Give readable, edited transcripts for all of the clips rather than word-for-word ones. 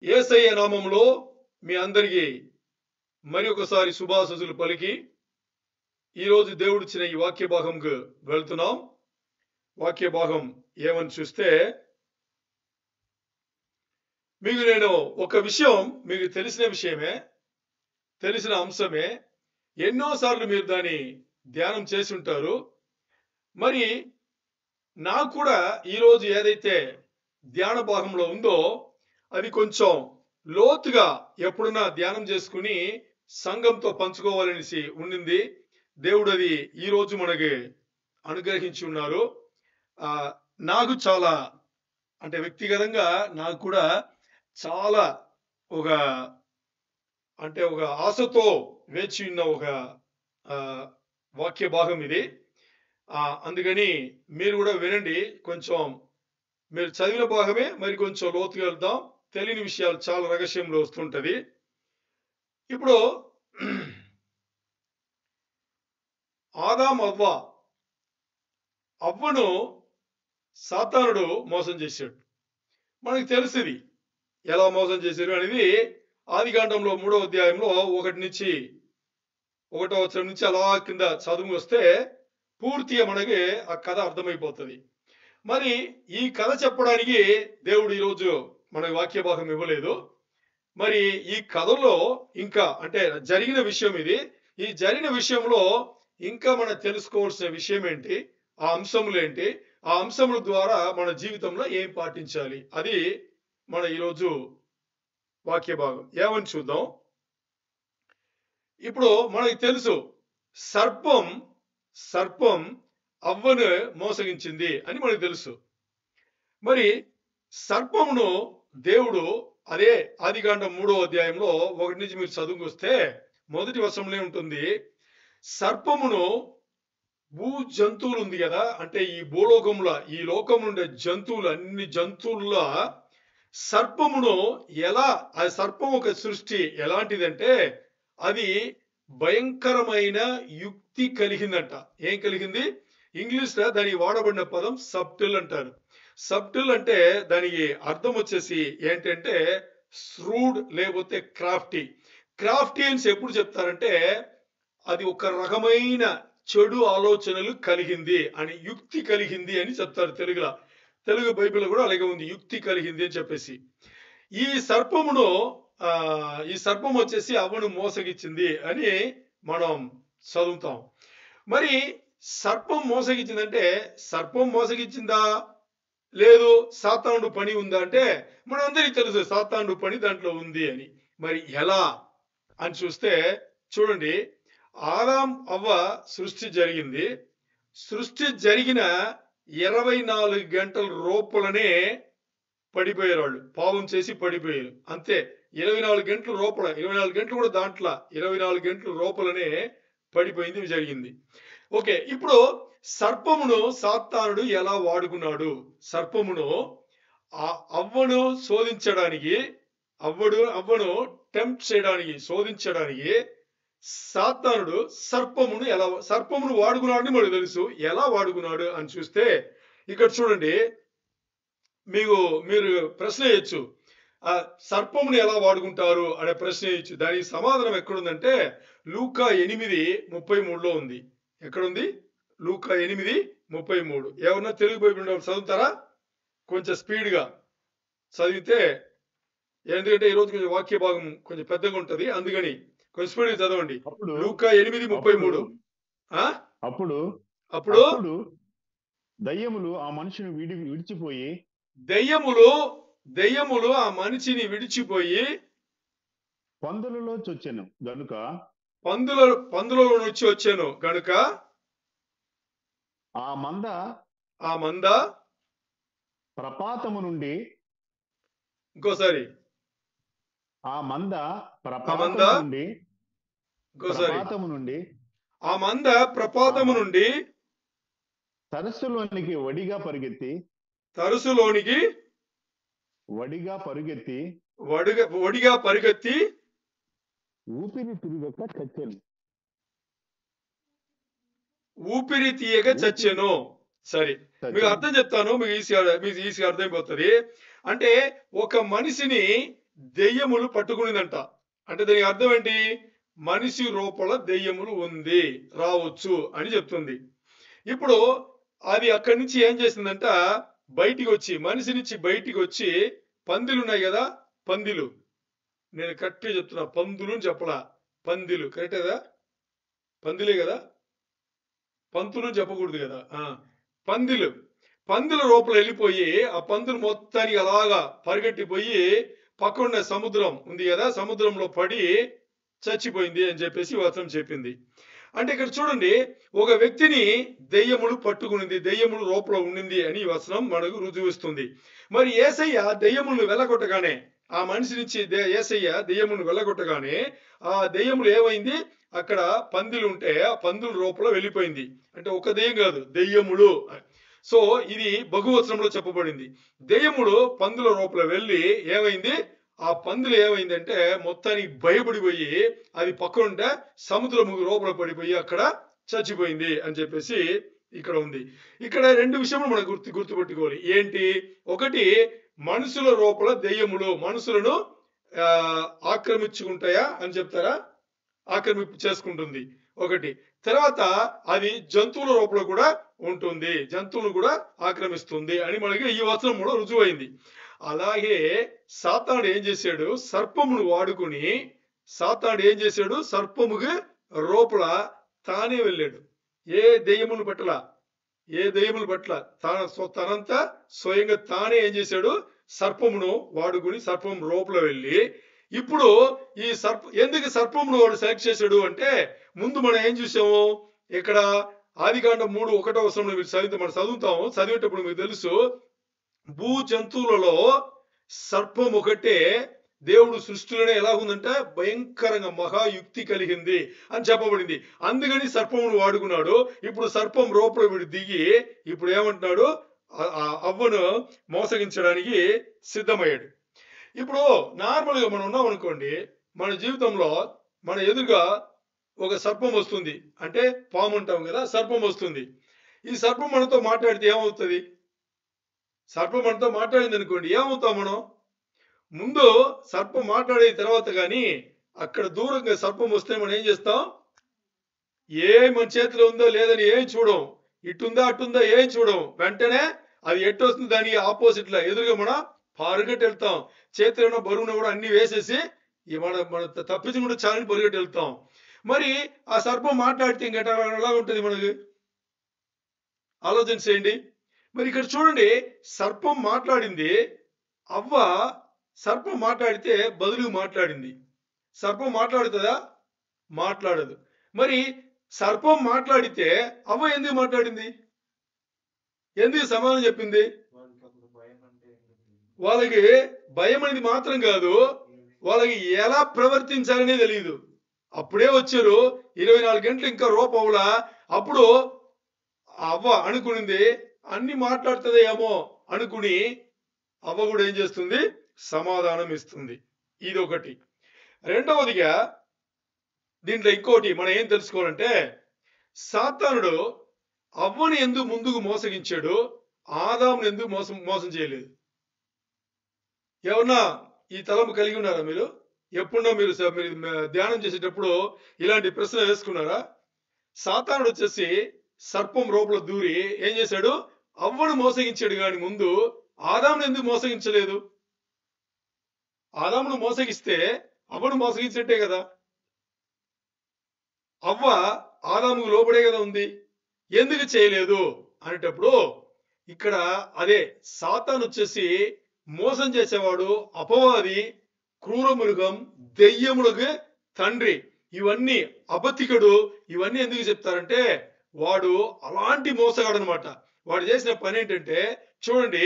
యేసయ్య నామములో మీ అందరికీ మరి ఒకసారి శుభాశీస్సులు పలికి ఈరోజు దేవుడిచ్చిన ఈ వాక్య భాగంకు వెళ్తున్నాం. వాక్య భాగం ఏమని చూస్తే, మీకు నేను ఒక విషయం, మీకు తెలిసిన విషయమే, తెలిసిన అంశమే, ఎన్నోసార్లు మీరు దాన్ని ధ్యానం చేసి ఉంటారు. మరి నాకు కూడా ఈరోజు ఏదైతే ధ్యాన భాగంలో ఉందో అది కొంచెం లోతుగా ఎప్పుడన్నా ధ్యానం చేసుకుని సంఘంతో పంచుకోవాలనేసి ఉండింది. దేవుడు అది ఈరోజు మనకి అనుగ్రహించి ఉన్నారు. నాకు చాలా అంటే వ్యక్తిగతంగా నాకు కూడా చాలా ఒక ఆశతో వేచి ఉన్న ఒక వాక్య భాగం ఇది. అందుకని మీరు కూడా వినండి. కొంచెం మీరు చదివిన భాగమే, మరి కొంచెం లోతుగా వెళ్దాం. తెలియని విషయాలు చాలా రహస్యంలో వస్తుంటది. ఇప్పుడు ఆదాం అవ్వను సాతానుడు మోసం చేశాడు. మనకు తెలుసుది ఎలా మోసం చేశారు అనేది. ఆదికాండంలో 3వ అధ్యాయంలో 1 నుంచి 1వ వచనం నుంచి అలా కింద చదువు వస్తే పూర్తిగా మనకి ఆ కథ అర్థమైపోతుంది. మరి ఈ కథ చెప్పడానికి దేవుడు ఈరోజు మనకి వాక్య భాగం ఇవ్వలేదు. మరి ఈ కథలో ఇంకా అంటే జరిగిన విషయం ఇది. ఈ జరిగిన విషయంలో ఇంకా మనం తెలుసుకోవాల్సిన విషయం ఏంటి, ఆ అంశములు ఏంటి, ఆ అంశముల ద్వారా మన జీవితంలో ఏం పాటించాలి, అది మన ఈరోజు వాక్య భాగం. ఏమని చూద్దాం. ఇప్పుడు మనకి తెలుసు సర్పం అవ్వను మోసగించింది అని మనకు తెలుసు. మరి సర్పమును దేవుడు అదే ఆదికాండం 3వ అధ్యాయంలో 1 నుంచి మీరు చదువుకొస్తే మొదటి వచనంలో ఉంటుంది, సర్పమును భూ జంతువులు ఉంది కదా, అంటే ఈ భూలోకంలో ఈ లోకం ఉండే జంతువులు అన్ని జంతువుల్లో సర్పమును ఎలా, ఆ సర్పం ఒక సృష్టి ఎలాంటిదంటే అది భయంకరమైన యుక్తి కలిగిందంట. ఏం కలిగింది? ఇంగ్లీష్ లో దానికి వాడబడిన పదం సబ్టిల్ అంటారు. సబ్టిల్ అంటే దానికి అర్థం వచ్చేసి ఏంటంటే శ్రూడ్ లేకపోతే క్రాఫ్టీ అని ఎప్పుడు చెప్తారంటే అది ఒక రకమైన చెడు ఆలోచనలు కలిగింది అని, యుక్తి కలిగింది అని చెప్తారు. తెలుగు బైబిల్ కూడా అలాగే ఉంది, యుక్తి కలిగింది అని చెప్పేసి. ఈ సర్పం వచ్చేసి అవ్వను మోసగిచ్చింది అని మనం చదువుతాం. మరి సర్పం మోసగిచ్చిందంటే సర్పం మోసగిచ్చిందా లేదు సాతానుడు పని ఉందా అంటే మనందరికీ తెలుసు సాతానుడు పని దాంట్లో ఉంది అని. మరి ఎలా అని చూస్తే చూడండి, ఆదాం అవ్వ సృష్టి జరిగింది. సృష్టి జరిగిన 24 గంటల లోపలనే పడిపోయారు. వాళ్ళు పాపం చేసి పడిపోయారు. అంతే, 24 గంటల లోపల, 24 గంటలు కూడా దాంట్లో 24 గంటల లోపలనే పడిపోయింది, జరిగింది. ఓకే, ఇప్పుడు సర్పమును సాతానుడు ఎలా వాడుకున్నాడు? సర్పమును అవ్వను శోధించడానికి, అవ్వను టెంప్ట్ చేయడానికి, శోధించడానికి సాతానుడు సర్పమును వాడుకున్నాడని మనకు తెలుసు. ఎలా వాడుకున్నాడు అని చూస్తే ఇక్కడ చూడండి, మీరు ప్రశ్న వేయచ్చు, ఆ సర్పమును ఎలా వాడుకుంటారు అనే ప్రశ్న వేయచ్చు. దానికి సమాధానం ఎక్కడుందంటే లూకా 8:33లో ఉంది. ఎక్కడుంది? లూకా 8:33. ఏమన్నా తెలుగు బైబిల్ చదువుతారా? కొంచెం స్పీడ్గా చదివితే, ఎందుకంటే ఈరోజు కొంచెం వాక్య భాగం కొంచెం పెద్దగా ఉంటది, అందుకని కొంచెం స్పీడ్గా చదవండి. లూకా 8:33. అప్పుడు దయ్యములు ఆ మనిషిని విడిచిపోయి దయ్యములు ఆ మనిషిని విడిచిపోయి పందులలో వచ్చాను గనుక పందులలో నుంచి వచ్చాను గనుక ఆ మంద ప్రపాతము నుండి, ఇంకోసారి ఆ మంద ప్రపాతము నుండి ఆ మంద ప్రపాతము నుండి తరస్సులోనికి వడిగా పరిగెత్తి ఊపిరి తీయక చచ్చెను. సరే, మీకు అర్థం చెప్తాను, మీకు ఈజీగా అర్థమైపోతుంది. అంటే ఒక మనిషిని దెయ్యములు పట్టుకునిందంట. అంటే దానికి అర్థం ఏంటి? మనిషి రూపంలో దెయ్యములు ఉంది, రావచ్చు అని చెప్తుంది. ఇప్పుడు అది అక్కడి నుంచి ఏం చేసిందంట, బయటికి వచ్చి, మనిషి నుంచి బయటికి వచ్చి, పందిలు ఉన్నాయి కదా, పందిలు, నేను కరెక్ట్గా చెప్తున్నా, పందులు అని చెప్పలా, పందిలు కరెక్ట్ కదా, పందిలే కదా, పంతులు చెప్పకూడదు కదా, పందిలు, పందుల రూపంలో వెళ్ళిపోయి ఆ పందులు మొత్తానికి అలాగా పరిగెట్టిపోయి పక్కన సముద్రం ఉంది కదా, సముద్రంలో పడి చచ్చిపోయింది అని చెప్పేసి వచనం చెప్పింది. అంటే ఇక్కడ చూడండి, ఒక వ్యక్తిని దెయ్యములు పట్టుకునింది, దెయ్యములు రూపంలో ఉండింది అని వచనం మనకు రుజువిస్తుంది. మరి యేసయ్య దెయ్యములను వెళ్ళగొట్టగానే, ఆ మనిషి నుంచి యేసయ్య దెయ్యములను వెళ్ళగొట్టగానే ఆ దెయ్యములు ఏమైంది, అక్కడ పందులు ఉంటే ఆ పందుల రూపంలో వెళ్ళిపోయింది. అంటే ఒక దెయ్యం కాదు, దెయ్యములు. సో ఇది బహువచనంలో చెప్పబడింది. దెయ్యములు పందుల రూపంలో వెళ్ళి ఏమైంది, ఆ పందులు ఏమైందంటే మొత్తానికి భయపడిపోయి అది పక్కనుంటే సముద్రము రూపంలో పడిపోయి అక్కడ చచ్చిపోయింది అని చెప్పేసి ఇక్కడ ఉంది. ఇక్కడ రెండు విషయములు మనం గుర్తుపెట్టుకోవాలి. ఏంటి? ఒకటి, మనుషుల రూపంలో దెయ్యములు మనుషులను ఆక్రమించుకుంటాయా అని చెప్తారా? ఆక్రమింపు చేసుకుంటుంది ఒకటి. తర్వాత అది జంతువుల రూపంలో కూడా ఉంటుంది, జంతువులను కూడా ఆక్రమిస్తుంది అని మనకి ఈ వచనంలో రుజువైంది. అలాగే సాతానుడు ఏం చేశాడు, సర్పమును వాడుకుని సాతానుడు ఏం చేశాడు, సర్పముకి రూపల తానే వెళ్ళాడు. ఏ దెయ్యములు పట్ల, ఏ దెయ్యములు పట్ల తనంతా స్వయంగా తానే ఏం చేశాడు, సర్పమును వాడుకుని సర్పం రూపల వెళ్ళి, ఇప్పుడు ఈ ఎందుకు సర్పమును వాడు సెలెక్ట్ చేశాడు అంటే, ముందు మనం ఏం చూసాము, ఇక్కడ ఆదికాండం 3:1 మనం చదువుతాము, చదివేటప్పుడు మీకు తెలుసు, భూ జంతువులలో సర్పం ఒకటే దేవుడు సృష్టిలోనే ఎలా ఉందంటే భయంకరంగా మహాయుక్తి కలిగింది అని చెప్పబడింది. అందుకని సర్పమును వాడుకున్నాడు. ఇప్పుడు సర్పం రూపంలో వీడు దిగి ఇప్పుడు ఏమంటున్నాడు, అవ్వను మోసగించడానికి సిద్ధమయ్యాడు. ఇప్పుడు నార్మల్ గా మనం ఉన్నాం అనుకోండి, మన జీవితంలో మన ఎదురుగా ఒక సర్పం వస్తుంది, అంటే పాము ఉంటాం కదా, సర్పం వస్తుంది. ఈ సర్పం మనతో మాట్లాడితే ఏమవుతుంది? సర్పం మనతో మాట్లాడింది అనుకోండి, ఏమవుతాం మనం? ముందు సర్పం మాట్లాడిన తర్వాత కానీ అక్కడ దూరంగా సర్పం వస్తే మనం ఏం చేస్తాం, మన చేతిలో ఉందో లేదని ఏం చూడం, ఇటుందా అటుందా ఏం చూడం, వెంటనే అది ఎట్టు వస్తుంది దానికి ఆపోజిట్ లా ఎదురుగా మనం పరిగెట్టి వెళ్తాం. చేతిలో ఉన్న బరువును కూడా అన్ని వేసేసి మన తప్పించకుండా చాలని పరిగెట్టి వెళ్తాం. మరి ఆ సర్పం మాట్లాడితే ఇంకా ఎలా ఉంటుంది మనకి? ఆలోచన చేయండి. మరి ఇక్కడ చూడండి, సర్పం మాట్లాడింది, అవ్వ సర్పం మాట్లాడితే బదులు మాట్లాడింది. సర్పం మాట్లాడుతుందా? మాట్లాడదు. మరి సర్పం మాట్లాడితే అవ్వ ఎందుకు మాట్లాడింది? ఎందుకు సమాధానం చెప్పింది? వాళ్ళకి భయం అనేది మాత్రం కాదు, వాళ్ళకి ఎలా ప్రవర్తించాలనే తెలియదు. అప్పుడే వచ్చారు 24 గంటలు ఇంకా రూపంలా. అప్పుడు అవ్వ అనుకునింది అన్ని మాట్లాడుతుంది ఏమో అనుకుని అవ్వ కూడా ఏం చేస్తుంది, సమాధానం ఇస్తుంది. ఇది ఒకటి. రెండవదిగా దీంట్లో ఇంకోటి మనం ఏం తెలుసుకోవాలంటే, సాతానుడు అవ్వని ఎందుకు ముందుకు మోసగించాడు, ఆదామును ఎందుకు మోసం చేయలేదు? ఎవరన్నా ఈ తలము కలిగి ఉన్నారా మీరు? ఎప్పుడన్నా మీరు ధ్యానం చేసేటప్పుడు ఇలాంటి ప్రశ్న వేసుకున్నారా? సాతానుడు వచ్చేసి సర్పం రూపంలో దూరి ఏం చేశాడు, అవ్వను మోసగించాడు, కానీ ముందు ఆదామును ఎందుకు మోసగించలేదు? ఆదామును మోసగిస్తే అవ్వను మోసగించినట్టే కదా. అవ్వ ఆదాముకు లోబడే కదా ఉంది, ఎందుకు చేయలేదు అనేటప్పుడు ఇక్కడ అదే సాతాను వచ్చేసి మోసం చేసేవాడు, అపవాది, క్రూర మృగం, దెయ్యములకు తండ్రి, ఇవన్నీ అబద్ధికుడు. ఇవన్నీ ఎందుకు చెప్తారంటే వాడు అలాంటి మోసగాడు అనమాట. వాడు చేసిన పని ఏంటంటే చూడండి,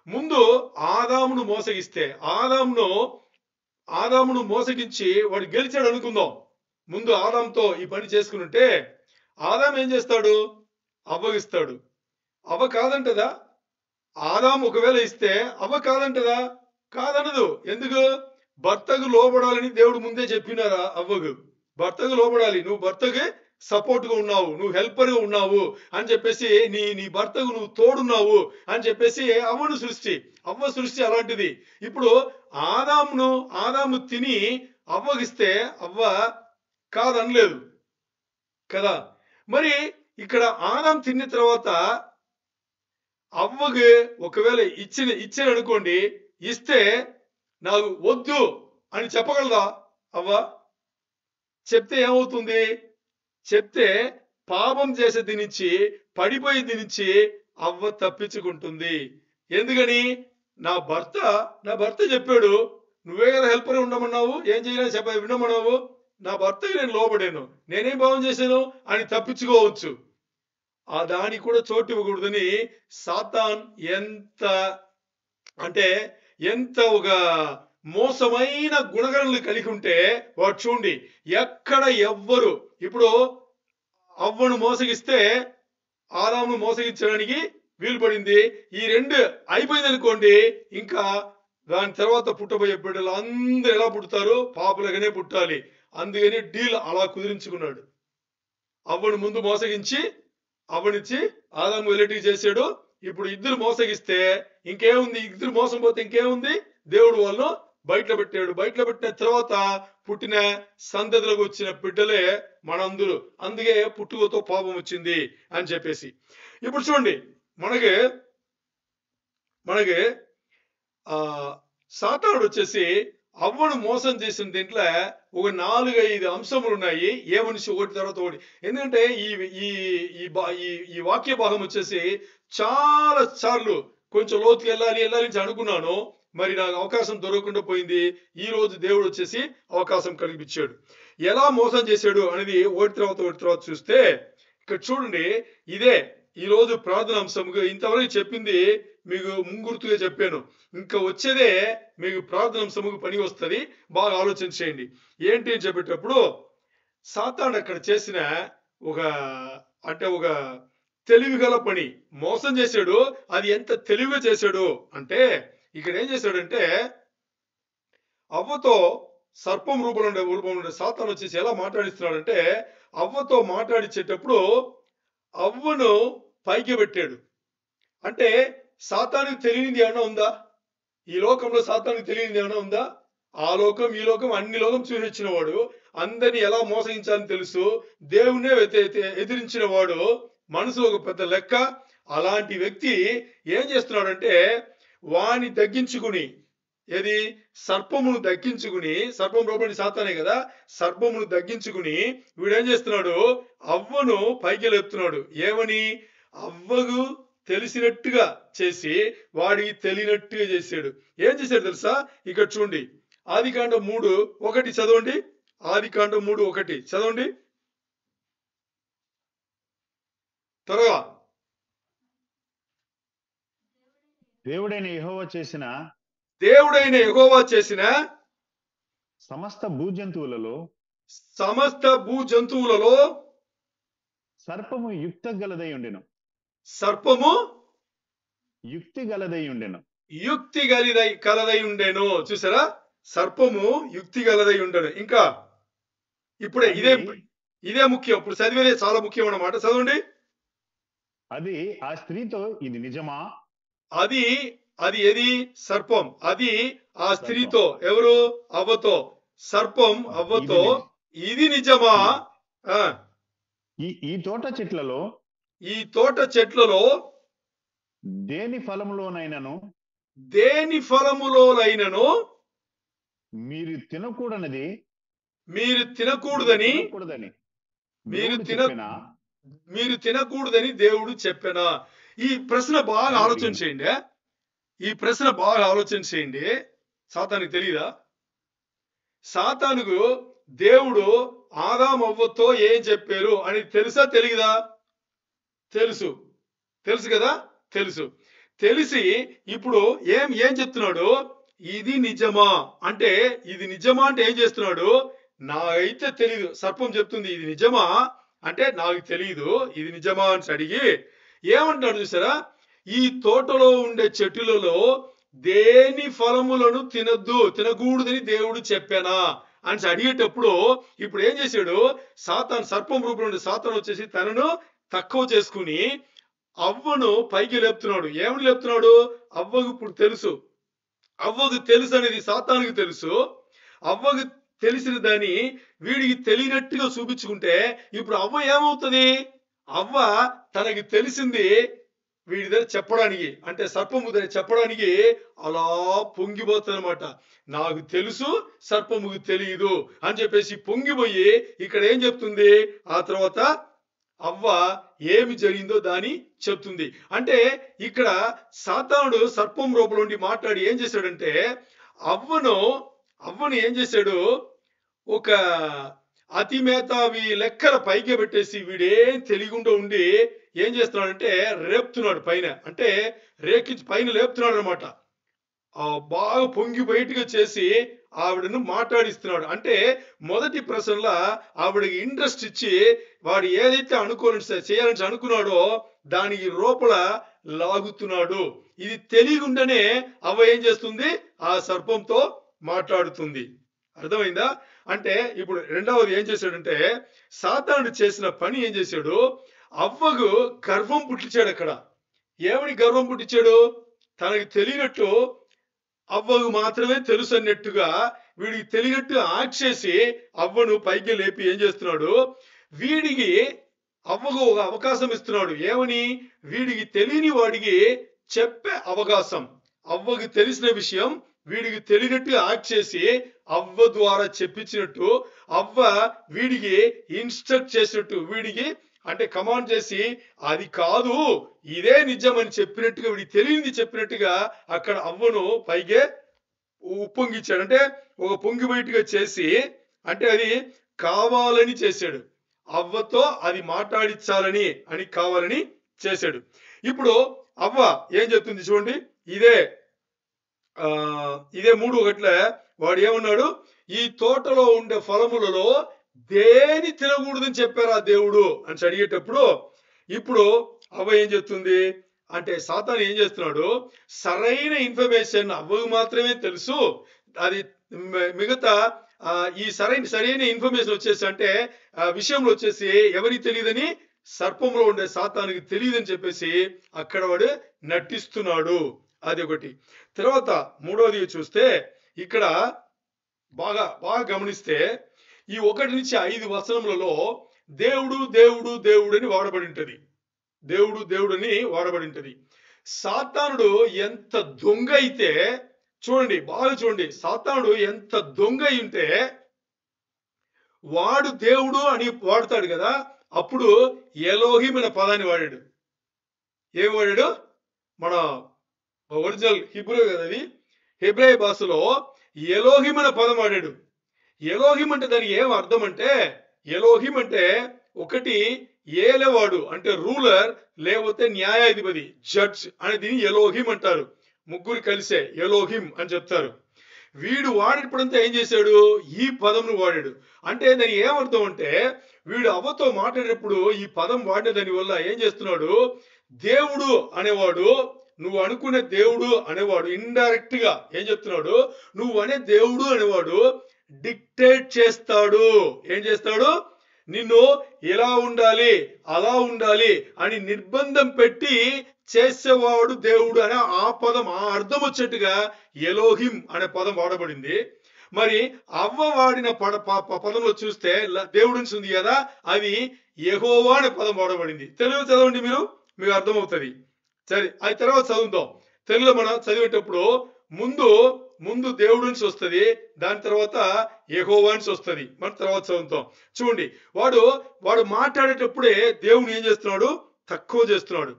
ముందు ఆదామును మోసగిస్తే ఆదామును మోసగించి వాడు గెలిచాడు అనుకుందాం. ముందు ఆదాంతో ఈ పని చేసుకునుంటే ఆదాం ఏం చేస్తాడు, అవ్వగిస్తాడు. అవ్వ కాదంటదా? ఆదాము ఒకవేళ ఇస్తే అవ్వ కాదంటదా? కాదనదు. ఎందుకు? భర్తకు లోబడాలని దేవుడు ముందే చెప్పినారా? అవ్వకు భర్తకు లోబడాలి, నువ్వు భర్తకి సపోర్ట్గా ఉన్నావు, నువ్వు హెల్పర్గా ఉన్నావు అని చెప్పేసి, నీ భర్తకు నువ్వు తోడున్నావు అని చెప్పేసి అవ్వ సృష్టి అలాంటిది. ఇప్పుడు ఆదాము తిని అవ్వగిస్తే అవ్వ కాదనలేదు కదా. మరి ఇక్కడ ఆదాం తిన్న తర్వాత అవ్వకి ఒకవేళ ఇచ్చిన అనుకోండి, ఇస్తే నాకు వద్దు అని చెప్పగలదా అవ్వ? చెప్తే ఏమవుతుంది? చెప్తే పాపం చేసేది నుంచి, పడిపోయేది నుంచి అవ్వ తప్పించుకుంటుంది. ఎందుకని? నా భర్త చెప్పాడు, నువ్వే కదా హెల్పర్ ఉండమన్నావు, ఏం చేయాలని వినమన్నావు, నా భర్తకి నేను లోబడాను, నేనేం పాపం చేశాను అని తప్పించుకోవచ్చు. ఆ దానికి కూడా చోటు ఇవ్వకూడదని సాతాన్ ఎంత ఒక మోసమైన గుణగణాలు కలిగి ఉంటే వాడు చూడండి, ఎక్కడ ఎవ్వరు ఇప్పుడు అవ్వను మోసగిస్తే ఆదామును మోసగించడానికి వీలు పడింది. ఈ రెండు అయిపోయింది అనుకోండి, ఇంకా దాని తర్వాత పుట్టబోయే బిడ్డలు అందరూ ఎలా పుడతారు? పాపులుగానే పుట్టాలి. అందుకని డీల్ అలా కుదిరించుకున్నాడు. అవ్వను ముందు మోసగించి అవ్వనిచ్చి ఆదాము వెలిటి చేశాడు. ఇప్పుడు ఇద్దరు మోసగిస్తే ఇంకేముంది? ఇద్దరు మోసం పోతే ఇంకేముంది? దేవుడు వాళ్ళను బయట పెట్టాడు. బయట పెట్టిన తర్వాత పుట్టిన సంతతిలోకి వచ్చిన బిడ్డలే మనందరూ. అందుకే పుట్టుకతో పాపం వచ్చింది అని చెప్పేసి. ఇప్పుడు చూడండి, మనకి సాతానుడు వచ్చేసి అవ్వను మోసం చేసిన దీంట్లో ఒక 4-5 అంశములు ఉన్నాయి. ఏ మనిషి ఒకటి తర్వాత ఒకటి. ఎందుకంటే ఈ వాక్య భాగం వచ్చేసి చాలా సార్లు కొంచెం లోతుకి వెళ్ళాలి నుంచి అనుకున్నాను. మరి నాకు అవకాశం దొరకకుండా పోయింది. ఈ రోజు దేవుడు వచ్చేసి అవకాశం కల్పించాడు. ఎలా మోసం చేశాడు అనేది ఒకటి తర్వాత చూస్తే, ఇక్కడ చూడండి, ఇదే ఈ రోజు ప్రార్థన అంశంగా ఇంతవరకు చెప్పింది మీకు ముంగుర్తుగా చెప్పాను. ఇంకా వచ్చేదే మీకు ప్రార్థన అంశముకు పని వస్తుంది. బాగా ఆలోచన చేయండి. ఏంటి అని చెప్పేటప్పుడు సాతాను అక్కడ చేసిన ఒక తెలివిగల పని మోసం చేశాడు. అది ఎంత తెలివిగా చేశాడు అంటే, ఇక్కడ ఏం చేశాడంటే, అవ్వతో సర్పం రూపంలో సాతాను వచ్చేసి ఎలా మాట్లాడిస్తున్నాడంటే, అవ్వతో మాట్లాడించేటప్పుడు అవ్వను పైకి పెట్టాడు. అంటే సాతానుకు తెలియనిది ఏమైనా ఉందా? ఈ లోకంలో సాతానుకు తెలియనిది ఏమైనా ఉందా? ఆ లోకం ఈ లోకం అన్ని లోకం చూసి వచ్చిన వాడు, అందరిని ఎలా మోసగించాలని తెలుసు, దేవుణ్ణే ఎదిరించిన వాడు, మనసు ఒక పెద్ద లెక్క. అలాంటి వ్యక్తి ఏం చేస్తున్నాడంటే, వాణ్ణి తగ్గించుకుని, ఏది సర్పమును తగ్గించుకుని, సర్పం రూపంలో సాతానే కదా, సర్పమును తగ్గించుకుని వీడేం చేస్తున్నాడు? అవ్వను పైకి లేపుతున్నాడు. ఏమని? అవ్వకు తెలిసినట్టుగా చేసి వాడికి తెలియనట్టుగా చేశాడు. ఏం చేశాడు తెలుసా? ఇక్కడ చూడండి, ఆదికాండం 3:1 చదవండి. ఆదికాండం 3:1 చదవండి త్వరగా. దేవుడైన యెహోవా చేసిన సమస్త భూజంతువులలో సర్పము యుక్తి గలదై ఉండెను. చూసారా? సర్పము యుక్తి గలదై ఉండెను. ఇంకా ఇప్పుడే ఇదే ముఖ్యం. ఇప్పుడు చదివేదే చాలా ముఖ్యం అన్నమాట. చదవండి. అది ఆ స్త్రీతో ఇది నిజమా? అది ఏది? సర్పం. అది ఆ స్త్రీతో, ఎవరు? అవ్వతో. సర్పం అవ్వతో ఇది నిజమా? ఈ తోట చెట్లలో దేని ఫలములోనైనను మీరు తినకూడదని దేవుడు చెప్పెనా? ఈ ప్రశ్న బాగా ఆలోచన చేయండి. సాతానుకు తెలీదా? సాతానుకు దేవుడు ఆదాము అవ్వతో ఏం చెప్పారు అని తెలుసా తెలియదా? తెలుసు కదా. తెలిసి ఇప్పుడు ఏం చెప్తున్నాడు? ఇది నిజమా అంటే, ఏం చేస్తున్నాడు? నాకైతే తెలీదు. సర్పం చెప్తుంది ఇది నిజమా అంటే, నాకు తెలీదు, ఇది నిజమా అని అడిగి ఏమంటున్నాడు చూసారా? ఈ తోటలో ఉండే చెట్టులలో దేని ఫలములను తినకూడదని దేవుడు చెప్పానా అని అడిగేటప్పుడు ఇప్పుడు ఏం చేశాడు? సాతాను సర్పం రూపంలో ఉండే సాతాను వచ్చేసి తనను తక్కువ చేసుకుని అవ్వను పైకి లేపుతున్నాడు. ఏమని లేపుతున్నాడు? అవ్వకు ఇప్పుడు తెలుసు. అవ్వకు తెలుసు అనేది సాతానుకు తెలుసు. అవ్వకు తెలిసిన దాన్ని వీడికి తెలియనట్టుగా చూపించుకుంటే ఇప్పుడు అవ్వ ఏమవుతుంది? అవ్వ తనకి తెలిసింది వీడి దగ్గర చెప్పడానికి, అంటే సర్పము దగ్గర చెప్పడానికి అలా పొంగిపోతుందన్నమాట. నాకు తెలుసు, సర్పముకు తెలియదు అని చెప్పేసి పొంగిపోయి ఇక్కడ ఏం చెప్తుంది? ఆ తర్వాత అవ్వ ఏమి జరిగిందో దాని చెప్తుంది. అంటే ఇక్కడ సాతానుడు సర్పం రూపంలో ఉండి మాట్లాడి ఏం చేశాడంటే అవ్వను ఏం చేశాడు? ఒక అతి మేధావి లెక్కల పైకి పెట్టేసి వీడేం తెలియకుండా ఉండి ఏం చేస్తున్నాడంటే రేపుతున్నాడు పైన, అంటే రేకించి పైన లేపుతున్నాడు అనమాట. బాగా పొంగి బయటగా చేసి ఆవిడను మాట్లాడిస్తున్నాడు. అంటే మొదటి ప్రశ్నలో ఆవిడకి ఇంట్రెస్ట్ ఇచ్చి వాడు ఏదైతే చేయాలని అనుకున్నాడో దానికి లోపల లాగుతున్నాడు. ఇది తెలియకుండానే అవ్వ ఏం చేస్తుంది? ఆ సర్పంతో మాట్లాడుతుంది. అర్థమైందా? అంటే ఇప్పుడు రెండవది ఏం చేశాడంటే సాతానుడు చేసిన పని ఏం చేశాడు? అవ్వకు గర్వం పుట్టించాడు. అక్కడ ఏమని గర్వం పుట్టించాడు? తనకి తెలియనట్టు అవ్వకు మాత్రమే తెలుసు అన్నట్టుగా వీడికి తెలియనట్టు యాక్ట్ చేసి అవ్వను పైకి లేపి ఏం చేస్తున్నాడు? వీడికి అవ్వకు ఒక అవకాశం ఇస్తున్నాడు. ఏమని? వీడికి తెలియని వాడికి చెప్పే అవకాశం. అవ్వకి తెలిసిన విషయం వీడికి తెలియనట్టు యాక్ట్ చేసి అవ్వ ద్వారా చెప్పించినట్టు, అవ్వ వీడికి ఇన్స్ట్రక్ట్ చేసినట్టు, వీడికి అంటే కమాండ్ చేసి అది కాదు ఇదే నిజం అని చెప్పినట్టుగా, వీడికి తెలియనిది చెప్పినట్టుగా అక్కడ అవ్వను పైకే ఉప్పొంగిచ్చాడు. అంటే ఒక పొంగి బయటగా చేసి, అంటే అది కావాలని చేశాడు. అవ్వతో అది మాట్లాడించాలని అని కావాలని చేశాడు. ఇప్పుడు అవ్వ ఏం చెప్తుంది చూడండి. ఇదే 3:1 వాడు ఏమన్నాడు? ఈ తోటలో ఉండే ఫలములలో దేని తినకూడదని చెప్పారా దేవుడు అని అడిగేటప్పుడు ఇప్పుడు అవ్వ ఏం చెప్తుంది అంటే సాతాను ఏం చేస్తున్నాడు? సరైన ఇన్ఫర్మేషన్ అవ్వకు మాత్రమే తెలుసు. అది మిగతా ఈ సరైన ఇన్ఫర్మేషన్ వచ్చేసి అంటే విషయంలో వచ్చేసి ఎవరికి తెలియదని, సర్పంలో ఉండే సాతానికి తెలియదని చెప్పేసి అక్కడ వాడు నటిస్తున్నాడు. అది ఒకటి. తర్వాత మూడవది చూస్తే ఇక్కడ బాగా గమనిస్తే ఈ 1-5 వచనములలో దేవుడు దేవుడు దేవుడు అని వాడబడి ఉంటది. దేవుడు అని వాడబడి ఉంటది. సాతానుడు ఎంత దొంగ అయితే చూడండి, బాగా చూడండి. సాతానుడు ఎంత దొంగ అయి ఉంటే వాడు దేవుడు అని వాడతాడు కదా, అప్పుడు ఎలోహిం అనే పదాన్ని వాడాడు. ఏం వాడాడు? మన ఒరిజినల్ హిబ్రూ కదా అది, హెబ్రాయ భాషలో ఎలోహిం అనే పదం వాడాడు. ఎలోహిం అంటే దానికి ఏం అర్థం అంటే, ఎలోహిం అంటే ఒకటి ఏలేవాడు అంటే రూలర్, లేకపోతే న్యాయాధిపతి జడ్జ్ అని దీన్ని ఎలోహిం అంటారు. ముగ్గురు కలిసే ఎలోహిం అని చెప్తారు. వీడు వాడేటప్పుడంతా ఏం చేశాడు? ఈ పదంను వాడాడు. అంటే దాని ఏమర్థం అంటే వీడు అవ్వతో మాట్లాడేటప్పుడు ఈ పదం వాడిన దాని వల్ల ఏం చేస్తున్నాడు? దేవుడు అనేవాడు, నువ్వు అనుకునే దేవుడు అనేవాడు ఇండైరెక్ట్ గా ఏం చెప్తున్నాడు? నువ్వు అనే దేవుడు అనేవాడు డిక్టేట్ చేస్తాడు. ఏం చేస్తాడు? నిన్ను ఎలా ఉండాలి అలా ఉండాలి అని నిర్బంధం పెట్టి చేసేవాడు దేవుడు అనే ఆ పదం, ఆ అర్థం వచ్చేట్టుగా ఎలోహిం అనే పదం వాడబడింది. మరి అవ్వ వాడిన పదంలో చూస్తే దేవుడు ఉంది కదా, అది యెహోవా అనే పదం వాడబడింది. తెలుగు చదవండి మీకు అర్థమవుతుంది. సరే, అది తర్వాత చదువుతాం. తెలుగులో మనం చదివేటప్పుడు ముందు దేవుడు నుంచి వస్తుంది, దాని తర్వాత యెహోవా నుంచి వస్తుంది. మనం తర్వాత చదువుతాం. చూడండి, వాడు మాట్లాడేటప్పుడే దేవుని ఏం చేస్తున్నాడు? తక్కువ చేస్తున్నాడు.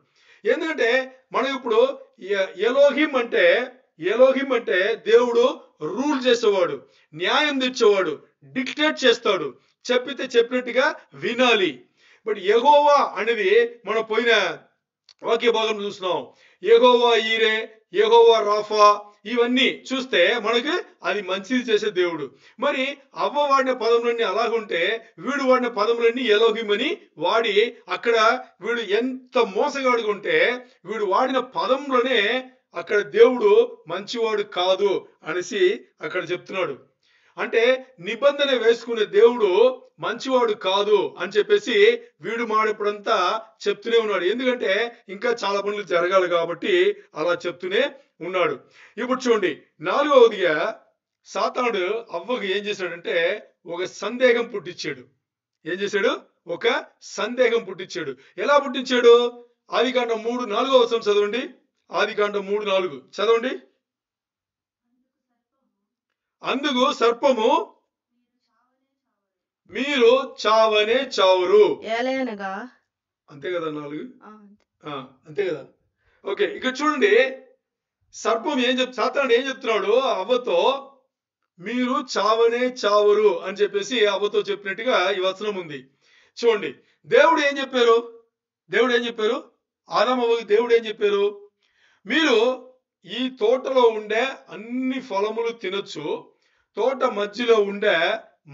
ఎందుకంటే మనం ఇప్పుడు ఎలోహిం అంటే దేవుడు రూల్ చేసేవాడు, న్యాయం తెచ్చేవాడు, డిక్టేట్ చేస్తాడు, చెప్పినట్టుగా వినాలి. బట్ యెహోవా అనేది మనం పోయిన వాక్య భాగం చూస్తున్నాం. యెహోవా ఈరే, యెహోవా రాఫా, ఇవన్నీ చూస్తే మనకి అది మంచిది చేసే దేవుడు. మరి అవ్వ వాడిన పదములన్నీ అలాగుంటే వీడు వాడిన పదములన్నీ ఎలోహిం అని వాడి అక్కడ వీడు ఎంత మోసగాడుగా ఉంటే వీడు వాడిన పదంలోనే అక్కడ దేవుడు మంచివాడు కాదు అనేసి అక్కడ చెప్తున్నాడు. అంటే నిబంధన వేసుకునే దేవుడు మంచివాడు కాదు అని చెప్పేసి వీడు మాడిప్పుడంతా చెప్తూనే ఉన్నాడు. ఎందుకంటే ఇంకా చాలా పనులు జరగాలి కాబట్టి అలా చెప్తూనే ఉన్నాడు. ఇప్పుడు చూడండి, 4వదిగా సాతానుడు అవ్వకు ఏం చేశాడంటే ఒక సందేహం పుట్టించాడు. ఏం చేశాడు? ఒక సందేహం పుట్టించాడు. ఎలా పుట్టించాడు? ఆదికాండం 3:4 చదవండి. ఆదికాండం 3:4 చదవండి. అందుకు సర్పము మీరు చావనే చావురు. ఏలయనగా అంతే కదా 4? ఆ, అంతే కదా. ఓకే, ఇక్కడ చూడండి, సర్పం సాతానుడు ఏం చెప్తున్నాడు అవ్వతో? మీరు చావనే చావరు అని చెప్పేసి అవ్వతో చెప్పినట్టుగా ఈ వచనం ఉంది. చూడండి, దేవుడు ఏం చెప్పారు? ఆదాము అవ్వకి దేవుడు ఏం చెప్పారు? మీరు ఈ తోటలో ఉండే అన్ని ఫలములు తినొచ్చు, తోట మధ్యలో ఉండే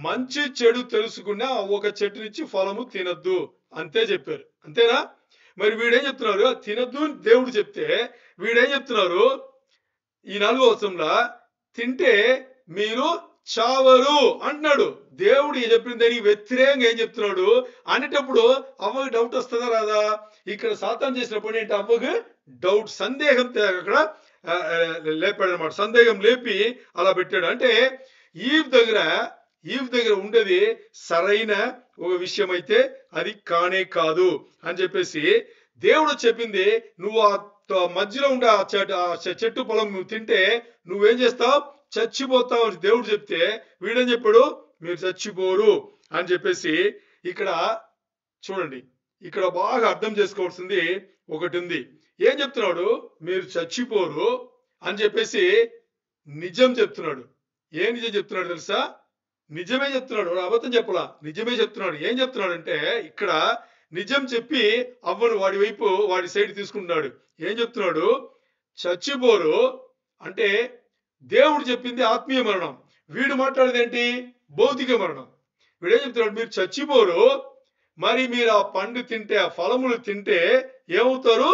మంచి చెడు తెలుసుకున్న ఒక చెట్టు నుంచి ఫలము తినద్దు అంతే చెప్పారు. అంతేనా? మరి వీడేం చెప్తున్నారు? తినద్దు అని దేవుడు చెప్తే వీడేం చెప్తున్నారు? ఈ 4వ వచనంలో తింటే మీరు చావరు అంటున్నాడు. దేవుడు చెప్పిన దానికి వ్యతిరేకంగా ఏం చెప్తున్నాడు అనేటప్పుడు అవ్వకి డౌట్ వస్తుందా రాదా? ఇక్కడ సాతాను చేసిన పని ఏంటి? అవ్వకి డౌట్, సందేహం అక్కడ లేపాడు అనమాట. సందేహం లేపి అలా పెట్టాడు. అంటే ఈవ్ దగ్గర ఉండేది సరైన ఒక విషయం అయితే అది కానే కాదు అని చెప్పేసి దేవుడు చెప్పింది. నువ్వు ఆ మధ్యలో ఉండే ఆ చెట్టు పొలం నువ్వు తింటే నువ్వేం చేస్తావు? చచ్చిపోతావు అని దేవుడు చెప్తే వీడేం చెప్పాడు? మీరు చచ్చిపోరు అని చెప్పేసి. ఇక్కడ చూడండి, ఇక్కడ బాగా అర్థం చేసుకోవాల్సింది ఒకటి ఉంది. ఏం చెప్తున్నాడు? మీరు చచ్చిపోరు అని చెప్పేసి నిజం చెప్తున్నాడు. ఏ నిజం చెప్తున్నాడు తెలుసా? నిజమే చెప్తున్నాడు, అబద్ధం చెప్పలా, నిజమే చెప్తున్నాడు. ఏం చెప్తున్నాడు అంటే ఇక్కడ నిజం చెప్పి అవ్వను వాడి సైడ్ తీసుకుంటున్నాడు. ఏం చెప్తున్నాడు? చచ్చిపోరు అంటే దేవుడు చెప్పింది ఆత్మీయ మరణం, వీడు మాట్లాడేది ఏంటి? భౌతిక మరణం. వీడేం చెప్తున్నాడు? మీరు చచ్చిపోరు, మరి మీరు ఆ పండు తింటే, ఆ ఫలములు తింటే ఏమవుతారు?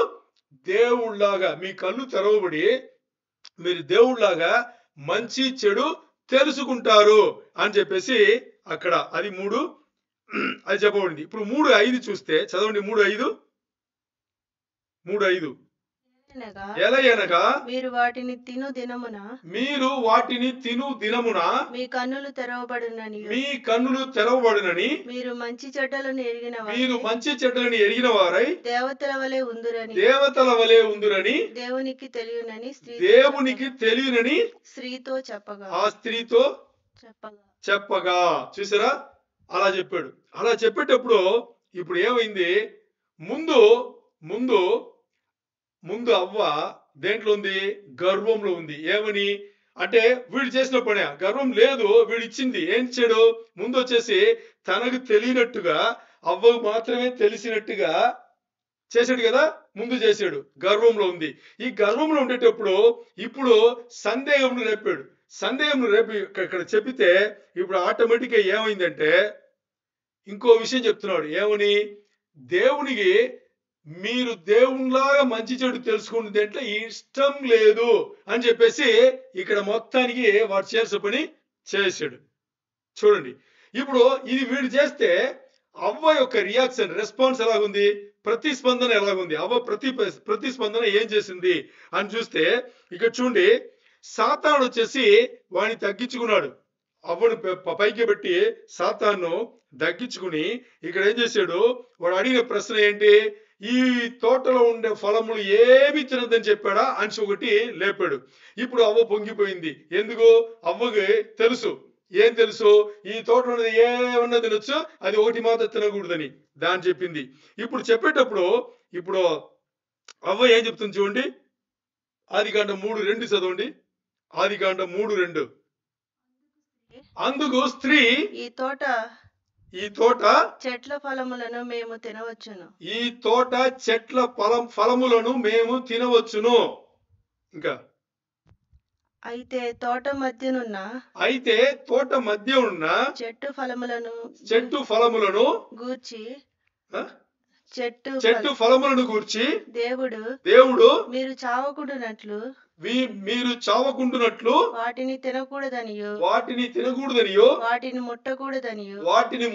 దేవుళ్లాగా మీ కళ్ళు తెరవబడి మీరు దేవుళ్లాగా మంచి చెడు తెలుసుకుంటారు అని చెప్పేసి అక్కడ అది 3 అది చెప్పబడింది. ఇప్పుడు 3:5 చూస్తే చదవండి. 3:5 ఎలయనగా మీరు వాటిని తిను దినమున మీ కన్నులు తెరవబడునని మీరు మంచి చెడ్డలను ఎరిగిన వారై దేవతల వలె ఉందురని దేవునికి తెలియనని స్త్రీతో చెప్పగా చూసారా? అలా చెప్పాడు. అలా చెప్పేటప్పుడు ఇప్పుడు ఏమైంది? ముందు అవ్వ దేంట్లో ఉంది? గర్వంలో ఉంది. ఏమని అంటే వీడు చేసిన పని గర్వం లేదు, వీడు ఇచ్చింది. ఏం ఇచ్చాడు? ముందు వచ్చేసి తనకు తెలియనట్టుగా అవ్వకు మాత్రమే తెలిసినట్టుగా చేశాడు కదా, ముందు చేశాడు. గర్వంలో ఉంది. ఈ గర్వంలో ఉండేటప్పుడు ఇప్పుడు సందేహం రేపాడు. సందేహం రేపి ఇక్కడ చెప్పితే ఇప్పుడు ఆటోమేటిక్ గా ఏమైందంటే ఇంకో విషయం చెప్తున్నాడు. ఏమని? దేవునికి మీరు దేవునిలాగా మంచి చెడు తెలుసుకునే దాంట్లో ఇష్టం లేదు అని చెప్పేసి ఇక్కడ మొత్తానికి వాడు చేసే పని చేశాడు. చూడండి, ఇప్పుడు ఇది వీడు చేస్తే అవ్వ యొక్క రియాక్షన్, రెస్పాన్స్ ఎలాగుంది? ప్రతిస్పందన ఎలాగుంది? అవ్వ ప్రతిస్పందన ఏం చేసింది అని చూస్తే ఇక్కడ చూడండి, సాతాను వచ్చేసి వాడిని తగ్గించుకున్నాడు. అవ్వను పైకి పెట్టి సాతాను తగ్గించుకుని ఇక్కడ ఏం చేశాడు? వాడు అడిగిన ప్రశ్న ఏంటి? ఈ తోటలో ఉండే ఫలములు ఏమి తినదని చెప్పాడా అని ఒకటి లేపాడు. ఇప్పుడు అవ్వ పొంగిపోయింది. ఎందుకు? అవ్వకి తెలుసు. ఏం తెలుసు? ఈ తోటలో ఏమన్నా తినొచ్చు, అది ఒకటి మాత్రం తినకూడదని దాని చెప్పింది. ఇప్పుడు చెప్పేటప్పుడు ఇప్పుడు అవ్వ ఏం చెప్తుంది చూడండి. ఆదికాండం 3:2 చదవండి. ఆదికాండం 3:2 అందుకు స్త్రీ ఈ తోట చెట్ల ఫలములను మేము తినవచ్చును. ఈ తోట చెట్ల ఫలములను మేము తినవచ్చును. ఇంకా అయితే తోట మధ్యనున్న చెట్టు ఫలములను గూర్చి చెట్టు ఫలములను గూర్చి దేవుడు దేవుడు మీరు చావకుండునట్లు మీరు చావకుండునట్లు వాటిని తినకూడదనియో వాటిని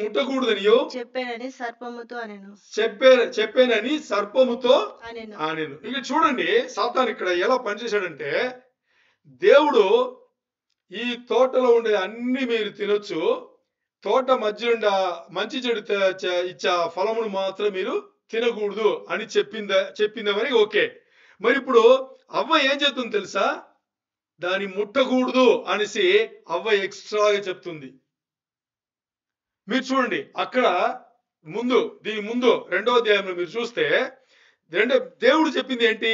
ముట్టకూడదనియో చెప్పానని సర్పముతో అనెను. చెప్పానని సర్పముతో అనెను. ఆనెను. ఇక చూడండి సాతాను ఇక్కడ ఎలా పనిచేశాడంటే, దేవుడు ఈ తోటలో ఉండే అన్ని మీరు తినొచ్చు, తోట మధ్య ఉండే మంచి చెడు ఇచ్చే ఫలమును మాత్రం మీరు తినకూడదు అని చెప్పిందని ఓకే. మరి ఇప్పుడు అవ్వ ఏం చెప్తుంది తెలుసా? దాన్ని ముట్టకూడదు అనేసి అవ్వ ఎక్స్ట్రాగా చెప్తుంది. మీరు చూడండి అక్కడ దీని ముందు 2వ అధ్యాయంలో మీరు చూస్తే దేవుడు చెప్పింది ఏంటి?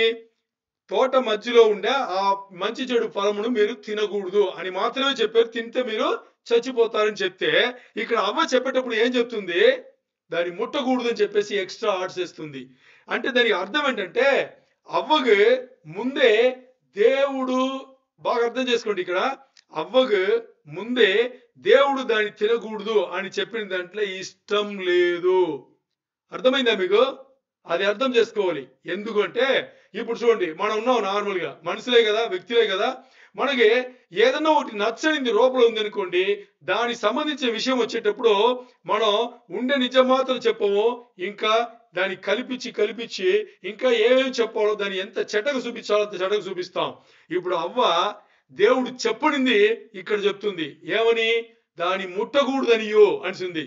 తోట మధ్యలో ఉండే ఆ మంచి చెడు ఫలమును మీరు తినకూడదు అని మాత్రమే చెప్పారు. తింటే మీరు చచ్చిపోతారని చెప్తే, ఇక్కడ అవ్వ చెప్పేటప్పుడు ఏం చెప్తుంది? దాన్ని ముట్టకూడదు అని చెప్పేసి ఎక్స్ట్రా ఆర్డ్స్ చేస్తుంది. అంటే దానికి అర్థం ఏంటంటే, అవ్వకు ముందే దేవుడు, బాగా అర్థం చేసుకోండి, ఇక్కడ అవ్వకు ముందే దేవుడు దాన్ని తినకూడదు అని చెప్పిన దాంట్లో ఇష్టం లేదు. అర్థమైందా మీకు? అది అర్థం చేసుకోవాలి. ఎందుకంటే ఇప్పుడు చూడండి, మనం ఉన్నాం నార్మల్ గా, మనుషులే కదా, వ్యక్తులే కదా, మనకి ఏదన్నా ఒకటి నచ్చనిది లోపల ఉంది అనుకోండి, దానికి సంబంధించిన విషయం వచ్చేటప్పుడు మనం ఉండే నిజం మాత్రం చెప్పము, ఇంకా దాన్ని కల్పించి ఇంకా ఏమేమి చెప్పాలో, దాన్ని ఎంత చెడ్డగా చూపించాలో అంత చెడ్డగా చూపిస్తాం. ఇప్పుడు అవ్వ దేవుడు చెప్పనింది ఇక్కడ చెప్తుంది. ఏమని? దాన్ని ముట్టకూడదనియో అనిసింది.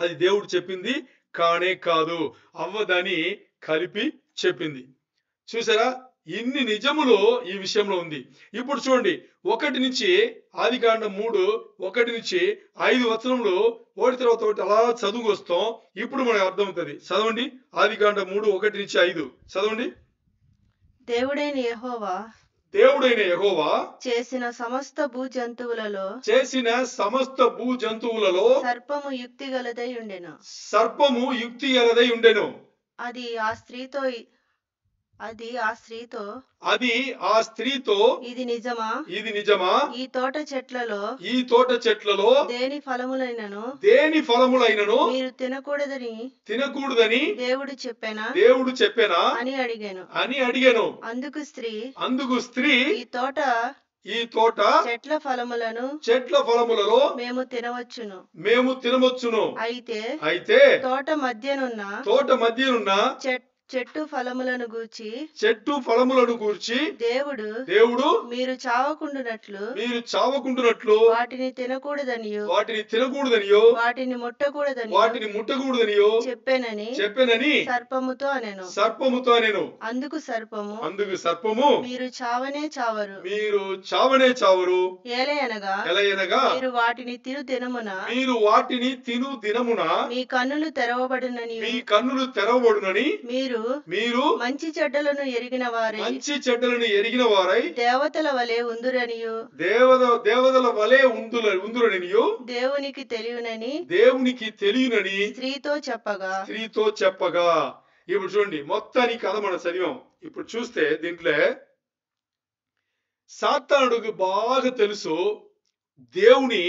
అది దేవుడు చెప్పింది కానే కాదు, అవ్వ దాన్ని కలిపి చెప్పింది. చూసారా? ఇన్ని నిజములు ఈ విషయంలో ఉంది. ఇప్పుడు చూడండి, 1 నుంచి ఆదికాండం 3:1-5 వచనంలో ఒకటి తర్వాత ఒకటి అలా చదువు వస్తాం. ఇప్పుడు మనకు అర్థమవుతుంది. చదవండి, ఆదికాండం 3:1-5 చదవండి. దేవుడైన యెహోవా చేసిన సమస్త భూజంతువులలో సర్పము యుక్తి గలదై ఉండెను. అది ఆ స్త్రీతో ఇది నిజమా? ఈ తోట చెట్లలో దేని ఫలములైనను మీరు తినకూడదని దేవుడు చెప్పానా అని అడిగాను. అందుకు స్త్రీ ఈ తోట చెట్ల ఫలములలో మేము తినవచ్చును. అయితే తోట మధ్యనున్న చెట్టు ఫలములను గూర్చి దేవుడు మీరు చావకుండునట్లు వాటిని తినకూడదనియో వాటిని ముట్టకూడదనియో చెప్పానని సర్పముతో అనెను. అందుకు సర్పము మీరు చావనే చావరు, ఏలయనగా మీరు వాటిని తిను దినమున మీ కన్నులు తెరవబడునని మీరు మంచి చెడ్డలను ఎరిగిన వారై దేవతల వలె ఉందురనియు దేవునికి తెలియనని స్త్రీతో చెప్పగా. ఇప్పుడు చూడండి, మొత్తానికి కథ మనం చదివాం. ఇప్పుడు చూస్తే దీంట్లో సాతానుడికి బాగా తెలుసు దేవుని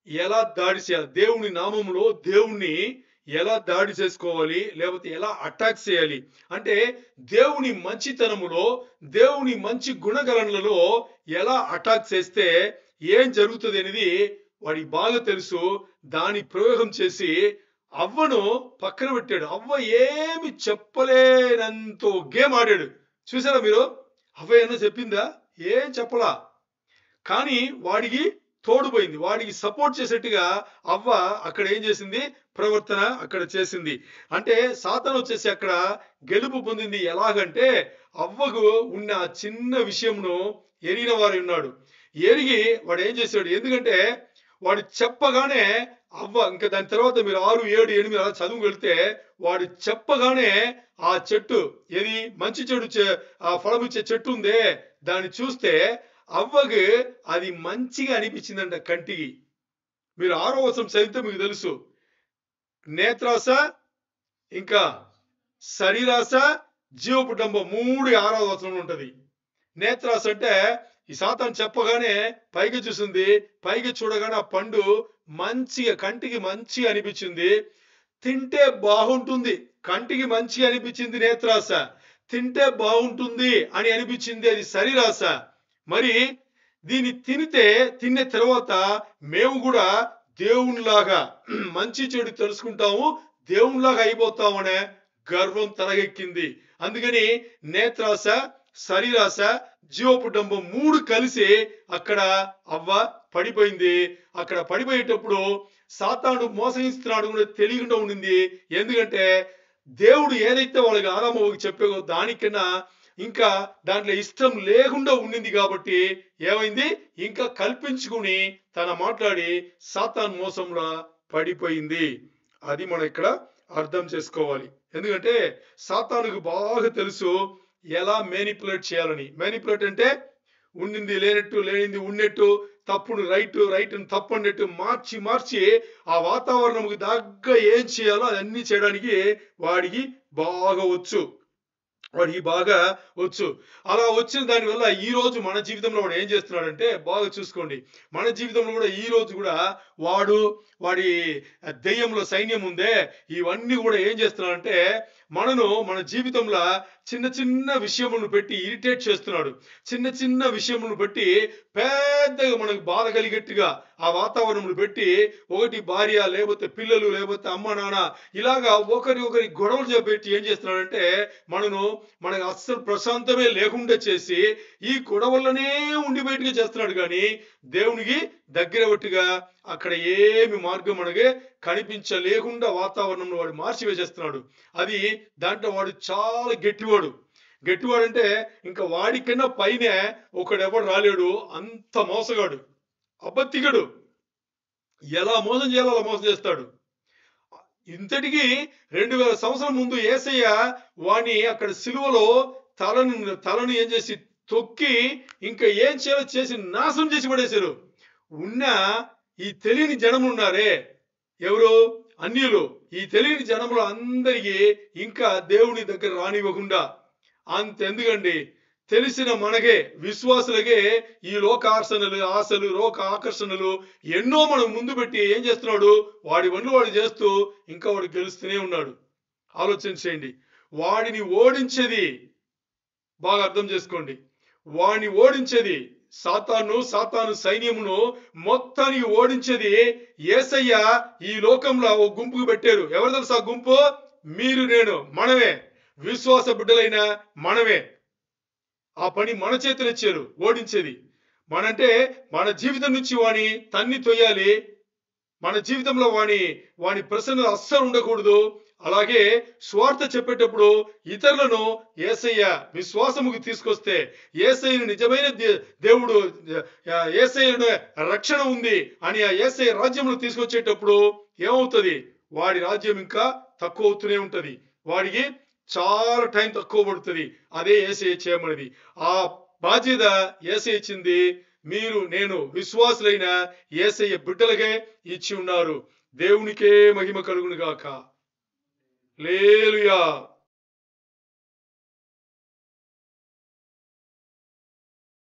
ఎలా దాడి చేయాలి, దేవుని నామములో దేవుణ్ణి ఎలా దాడి చేసుకోవాలి, లేకపోతే ఎలా అటాక్ చేయాలి. అంటే దేవుని మంచితనములో, దేవుని మంచి గుణగణనలలో ఎలా అటాక్ చేస్తే ఏం జరుగుతుంది అనేది వాడికి బాగా తెలుసు. దాని ప్రయోగం చేసి అవ్వను పక్కన పెట్టాడు. అవ్వ ఏమి చెప్పలేనంత గేమ్ ఆడాడు. చూసారా మీరు? అవ్వ ఏమన్నా చెప్పిందా? ఏం చెప్పలా. కానీ వాడికి తోడుపోయింది, వాడికి సపోర్ట్ చేసేట్టుగా అవ్వ అక్కడ ఏం చేసింది? ప్రవర్తన అక్కడ చేసింది. అంటే సాతాను వచ్చేసి అక్కడ గెలుపు పొందింది. ఎలాగంటే అవ్వకు ఉన్న చిన్న విషయంను ఎరిగిన వారు ఉన్నాడు. ఎరిగి వాడు ఏం చేశాడు? ఎందుకంటే వాడు చెప్పగానే అవ్వ, ఇంకా దాని తర్వాత మీరు 6, 7, 8 అలా చదువు వెళ్తే వాడు చెప్పగానే ఆ చెట్టు, ఏది మంచి చెడు ఆ ఫలం ఇచ్చే చెట్టు ఉందే, దాన్ని చూస్తే అవ్వకి అది మంచిగా అనిపించిందంట కంటికి. మీరు 6వ వచనం చదివితే మీకు తెలుసు. నేత్రాస, ఇంకా శరీరాస, జీవపుటంబం 3 6వ వచనంలో ఉంటది. నేత్రాస అంటే ఈ సాతాను చెప్పగానే పైకి చూసింది, పైకి చూడగానే ఆ పండు మంచిగా కంటికి మంచిగా అనిపించింది, తింటే బాగుంటుంది కంటికి మంచి అనిపించింది నేత్రాస, తింటే బాగుంటుంది అని అనిపించింది అది శరీరాస. మరి దీన్ని తిన్న తర్వాత మేము కూడా దేవునిలాగా మంచి చెడు తెలుసుకుంటాము, దేవునిలాగా అయిపోతామనే గర్వం తలగెక్కింది. అందుకని నేత్రాస, శరీరాస, జీవపుడంబం 3 కలిసి అక్కడ అవ్వ పడిపోయింది. అక్కడ పడిపోయేటప్పుడు సాతాను మోసగిస్తున్నాడు కూడా తెలియకుండా ఉండింది. ఎందుకంటే దేవుడు ఏదైతే వాళ్ళకి ఆదాముకి చెప్పాడో దానికన్నా ఇంకా దాంట్లో ఇష్టం లేకుండా ఉండింది. కాబట్టి ఏమైంది, ఇంకా కల్పించుకుని తన మాట్లాడి సాతాను మోసంలో పడిపోయింది. అది మనం ఇక్కడ అర్థం చేసుకోవాలి. ఎందుకంటే సాతానుకు బాగా తెలుసు ఎలా మేనిపులేట్ చేయాలని. మేనిపులేట్ అంటే ఉండింది లేనట్టు, లేనిది ఉన్నట్టు, తప్పును రైట్ తప్పు అన్నట్టు మార్చి ఆ వాతావరణంకి దగ్గర ఏం చేయాలో అదన్నీ చేయడానికి వాడికి బాగా వచ్చు. అలా వచ్చిన దానివల్ల ఈ రోజు మన జీవితంలో వాడు ఏం చేస్తున్నాడంటే, బాగా చూసుకోండి, మన జీవితంలో కూడా ఈ రోజు కూడా వాడి దెయ్యంలో సైన్యం ఉందే, ఇవన్నీ కూడా ఏం చేస్తున్నాడంటే మన జీవితంలో చిన్న చిన్న విషయములను పెట్టి ఇరిటేట్ చేస్తున్నాడు. చిన్న విషయములను పెట్టి పెద్దగా మనకు బాధ కలిగేట్టుగా ఆ వాతావరణములు పెట్టి, ఒకటి భార్య, లేకపోతే పిల్లలు, లేకపోతే అమ్మ నాన్న, ఇలాగా ఒకరి గొడవలు చెప్పేటి ఏం చేస్తున్నాడంటే మనకు అస్సలు ప్రశాంతమే లేకుండా చేసి ఈ గొడవలనే ఉండి బయటగా చేస్తున్నాడు. కానీ దేవునికి దగ్గర ఒట్టిగా అక్కడ ఏమి మార్గం మనకి కనిపించలేకుండా వాతావరణంలో వాడు మార్చివేసేస్తున్నాడు. అది దాంట్లో వాడు చాలా గట్టివాడు అంటే ఇంకా వాడికన్నా పైన ఒకడెవడు రాలేడు. అంత మోసగాడు, అబద్ధికుడు. ఎలా మోసం చేయాలో అలా మోసం చేస్తాడు. ఇంతటికి 2000 సంవత్సరం ముందు యేసయ్య వాణ్ణి అక్కడ సిలువలో తలను ఏం చేసి తొక్కి ఇంకా ఏం చేయాలో చేసి నాశనం చేసి పడేశారు. ఉన్న ఈ తెలియని జనములు ఉన్నారే, ఎవరు? అన్యులు. ఈ తెలియని జనములు అందరికీ ఇంకా దేవుని దగ్గర రానివ్వకుండా, అంతెందుకండి, తెలిసిన మనకే విశ్వాసులకే ఈ ఆశలు లోక ఆకర్షణలు ఎన్నో మనం ముందు పెట్టి ఏం చేస్తున్నాడు, వాడి వన్లు వాడు చేస్తూ ఇంకా వాడు గెలుస్తూనే ఉన్నాడు. ఆలోచన చేయండి. వాడిని ఓడించేది, బాగా అర్థం చేసుకోండి, వాడిని ఓడించేది సాతాను సైన్యమును మొత్తానికి ఓడించేది యేసయ్య ఈ లోకంలో ఓ గుంపుకు పెట్టారు. ఎవరు తెలుసా ఆ గుంపు? మీరు, నేను, మనమే, విశ్వాస బిడ్డలైన మనమే. ఆ పని మన చేతులు ఇచ్చారు ఓడించేది. మన జీవితం నుంచి వాణి తన్ని తొయ్యాలి. మన జీవితంలో వాణి ప్రశ్నలు అస్సలు ఉండకూడదు. అలాగే స్వార్థ చెప్పేటప్పుడు ఇతరులను యేసయ్య విశ్వాసముకు తీసుకొస్తే, యేసయ్యను నిజమైన దేవుడు, యేసయ్యను రక్షణ ఉంది అని ఆ యేసయ్య రాజ్యంలో తీసుకొచ్చేటప్పుడు ఏమవుతుంది, వాడి రాజ్యం ఇంకా తక్కువ అవుతూనే ఉంటది. వాడికి చాలా టైం తక్కువ పడుతుంది. అదే యేసయ్య చేయమనేది. ఆ బాధ్యత యేసయ్య ఇచ్చింది. మీరు, నేను విశ్వాసులైన యేసయ్య బిడ్డలకే ఇచ్చి ఉన్నారు. దేవునికే మహిమ కలుగును గాక. హల్లెలూయా.